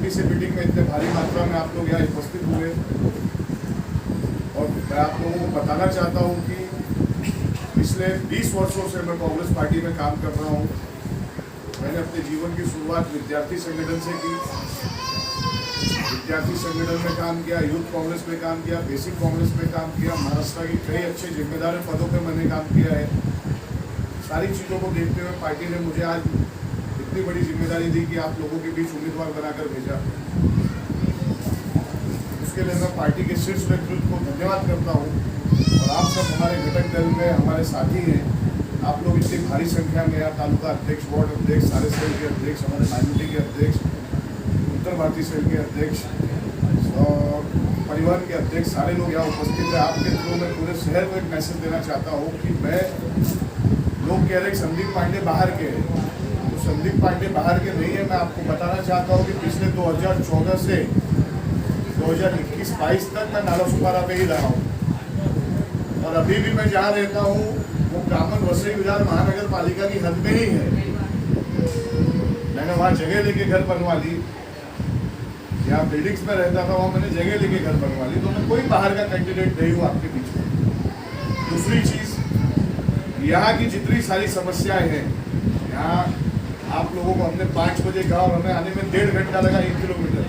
छोटी सी मीटिंग में इतने भारी मात्रा में आप लोग यहाँ उपस्थित हुए। और मैं आप लोगों को बताना चाहता हूँ कि पिछले 20 वर्षों से मैं कांग्रेस पार्टी में काम कर रहा हूँ। मैंने अपने जीवन की शुरुआत विद्यार्थी संगठन से की। विद्यार्थी संगठन में काम किया, यूथ कांग्रेस में काम किया, बेसिक कांग्रेस में काम किया, महाराष्ट्र की कई अच्छे जिम्मेदार पदों पर मैंने काम किया है। सारी चीज़ों को देखते हुए पार्टी ने मुझे आज इतनी बड़ी जिम्मेदारी दी कि आप लोगों के बीच उम्मीदवार बनाकर भेजा। उसके लिए मैं पार्टी के शीर्ष नेतृत्व को धन्यवाद करता हूँ। और आप सब हमारे घटक दल में हमारे साथी हैं। आप लोग इतनी भारी संख्या में यहाँ तालुका अध्यक्ष, वार्ड अध्यक्ष, सारे सेल के अध्यक्ष, हमारे माइनॉरिटी के अध्यक्ष, उत्तर भारतीय सेल के अध्यक्ष और परिवहन के अध्यक्ष, सारे लोग यहाँ उपस्थित हैं। आपके थ्रू मैं पूरे शहर को एक मैसेज देना चाहता हूँ कि मैं, लोग कह रहे हैं संदीप पांडे बाहर के हैं, तो संदीप पांडे बाहर के नहीं है। मैं आपको बताना चाहता हूँ कि पिछले 2014 से 2021-22 तक मैं नालासोपारा पे ही रहा हूँ। और अभी भी मैं जहाँ रहता हूँ वो कामन वसई विहार महानगर पालिका की हद में ही है। मैंने वहाँ जगह लेके घर बनवा ली, यहाँ बिल्डिंग्स में रहता था, वहाँ मैंने जगह लेके घर बनवा ली। तो मैं कोई बाहर का कैंडिडेट नहीं हूँ आपके बीच में। दूसरी चीज़, यहाँ की जितनी सारी समस्याएं हैं, यहाँ आप लोगों को हमने 5 बजे कहा और हमें आने में 1.5 घंटा लगा, 1 किलोमीटर।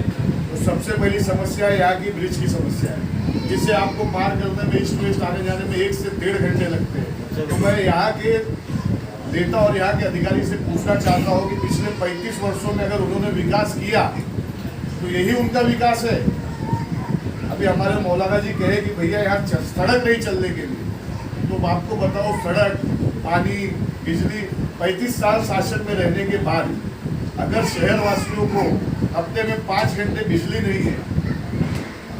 तो सबसे पहली समस्या है यहाँ की ब्रिज की समस्या है, जिससे आपको पार करने में, ईस्ट वेस्ट आने जाने में 1 से 1.5 घंटे लगते हैं। तो मैं यहाँ के नेता और यहाँ के अधिकारी से पूछना चाहता हूँ कि पिछले 35 वर्षों में अगर उन्होंने विकास किया तो यही उनका विकास है। अभी हमारे मौलाना जी कहे कि भैया यहाँ सड़क नहीं चलने के लिए, तो आपको बताओ सड़क, पानी, बिजली, 35 साल शासन में रहने के बाद अगर शहर वासियों को हफ्ते में 5 घंटे बिजली नहीं है,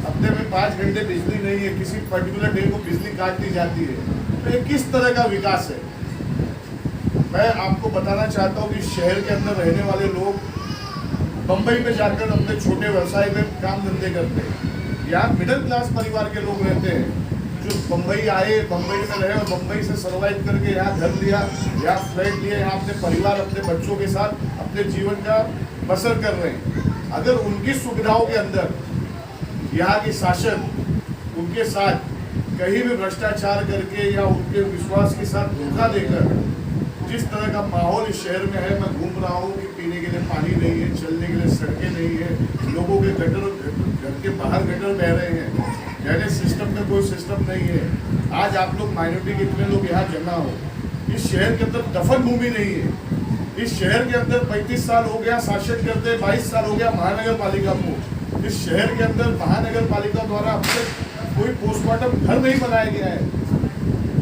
हफ्ते में 5 घंटे बिजली नहीं है, किसी पर्टिकुलर डे को बिजली काट दी जाती है, तो ये किस तरह का विकास है। मैं आपको बताना चाहता हूँ कि शहर के अंदर रहने वाले लोग बम्बई में जाकर अपने छोटे व्यवसाय में काम धंधे करते हैं। यहाँ मिडिल क्लास परिवार के लोग रहते हैं जो बम्बई आए, बम्बई में रहे और बम्बई से सर्वाइव करके यहाँ घर लिया, यहाँ फ्लैट लिया, यहाँ अपने परिवार, अपने बच्चों के साथ अपने जीवन का बसर कर रहे हैं। अगर उनकी सुविधाओं के अंदर यहाँ की शासन उनके साथ कहीं भी भ्रष्टाचार करके या उनके विश्वास के साथ धोखा देकर जिस तरह का माहौल इस शहर में है, मैं घूम रहा हूँ कि पीने के लिए पानी नहीं है, चलने के लिए सड़कें नहीं है, लोगों के गटर, घर के बाहर गटर बह रहे हैं, ड्रेनेज सिस्टम में कोई सिस्टम नहीं है। आज आप लोग माइनॉरिटी के इतने लोग यहाँ जमा हो, इस शहर के अंदर दफन भूमि नहीं है। इस शहर के अंदर 35 साल हो गया शासन करते, 22 साल हो गया महानगर पालिका को। इस शहर के अंदर महानगर पालिका द्वारा अब तक कोई पोस्टमार्टम घर नहीं बनाया गया है।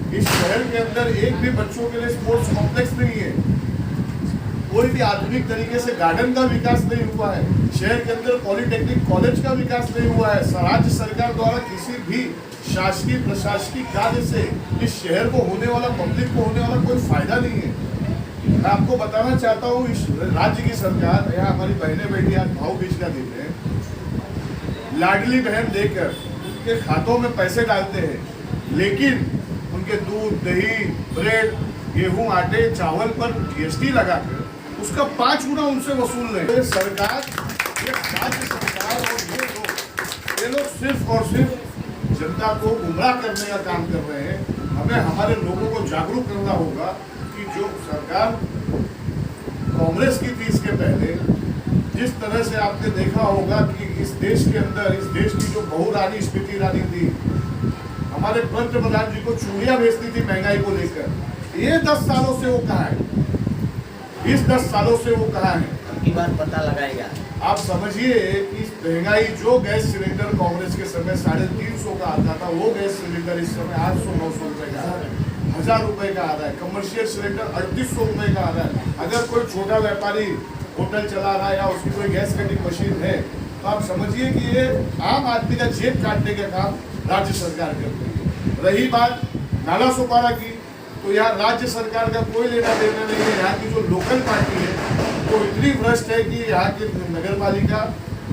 इस शहर के अंदर एक भी बच्चों के लिए स्पोर्ट्स कॉम्प्लेक्स नहीं है। कोई भी आधुनिक तरीके से गार्डन का विकास नहीं हुआ है। शहर के अंदर पॉलिटेक्निक कॉलेज का विकास नहीं हुआ है। राज्य सरकार द्वारा किसी भी शासकीय प्रशासकीय कार्य से इस शहर को होने वाला, पब्लिक को होने वाला कोई फायदा नहीं है। मैं आपको बताना चाहता हूँ, इस राज्य की सरकार, यहाँ हमारी बहनें बेटी आज भाऊ बीज का दिन है, लाडली बहन देकर उनके खातों में पैसे डालते हैं, लेकिन उनके दूध, दही, ब्रेड, गेहूं, आटे, चावल पर जीएसटी लगाकर उसका 5 गुना उनसे वसूल रहे हैं। सरकार, ये राज्य सरकार और ये लोग सिर्फ और सिर्फ जनता को गुमराह करने का काम कर रहे हैं। हमें हमारे लोगों को जागरूक करना होगा कि जो सरकार कांग्रेस की थी इसके पहले, जिस तरह से आपने देखा होगा कि इस देश के अंदर, इस देश की जो बहुरानी स्मृति ईरानी थी, हमारे पंतप्रधान जी को चूड़ियां भेजती थी महंगाई को लेकर, ये 10 सालों से वो कहाँ है? इस 10 सालों से वो कहाँ है? की बात पता लगाएगा। आप समझिए कि महंगाई, जो गैस सिलेंडर कांग्रेस के समय 350 का आता था, वो गैस सिलेंडर इस समय 800-900 रुपए का आ रहा है, 1000 रुपए का आ रहा है। कमर्शियल सिलेंडर 3800 रुपए का आ रहा है। अगर कोई छोटा व्यापारी होटल चला रहा है या उसकी कोई गैस कटिंग मशीन है, तो आप समझिए कि ये आम आदमी का जेब काटने का काम राज्य सरकार करती है। रही बात नालासोपारा की, तो यहाँ राज्य सरकार का कोई लेना देना नहीं है। यहाँ की जो लोकल पार्टी है वो इतनी भ्रष्ट है कि यहाँ के नगर पालिका,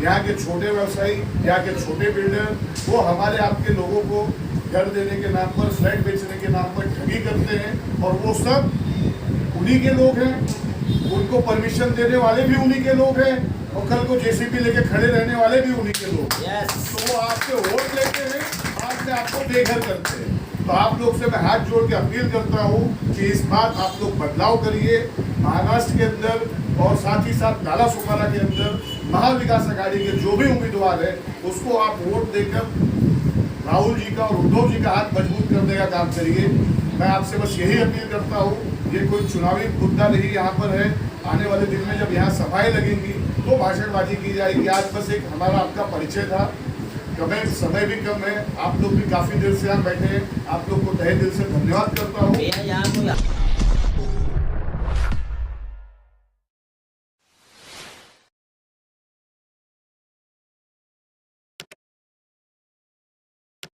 यहाँ के छोटे व्यवसायी, यहाँ के छोटे बिल्डर, वो हमारे आपके लोगों को घर देने के नाम पर, फ्लैट बेचने के नाम पर ठगी करते हैं। और वो सब उन्हीं के लोग हैं उनको परमिशन देने वाले भी उन्हीं के लोग हैं और कल को जेसीबी लेके खड़े रहने वाले भी उन्हीं के लोग हैं। तो वो आपसे वोट लेते हैं, आज से आपको बेघर करते हैं। तो आप लोग से मैं हाथ जोड़ के अपील करता हूँ कि इस बार आप लोग बदलाव करिए। महाराष्ट्र के अंदर और साथ ही साथ नाला सुपारा के अंदर महाविकास आघाड़ी के जो भी उम्मीदवार है उसको आप वोट देकर राहुल जी का और उद्धव जी का हाथ मजबूत करने का काम करिए। मैं आपसे बस यही अपील करता हूँ, ये कोई चुनावी मुद्दा नहीं यहाँ पर है। आने वाले दिन में जब यहाँ सभाएं लगेंगी तो भाषणबाजी की जाएगी। आज बस एक हमारा आपका परिचय था, समय भी कम है, आप लोग भी काफ़ी देर से यहाँ बैठे हैं। आप लोग को तहे दिल से धन्यवाद करता हूँ।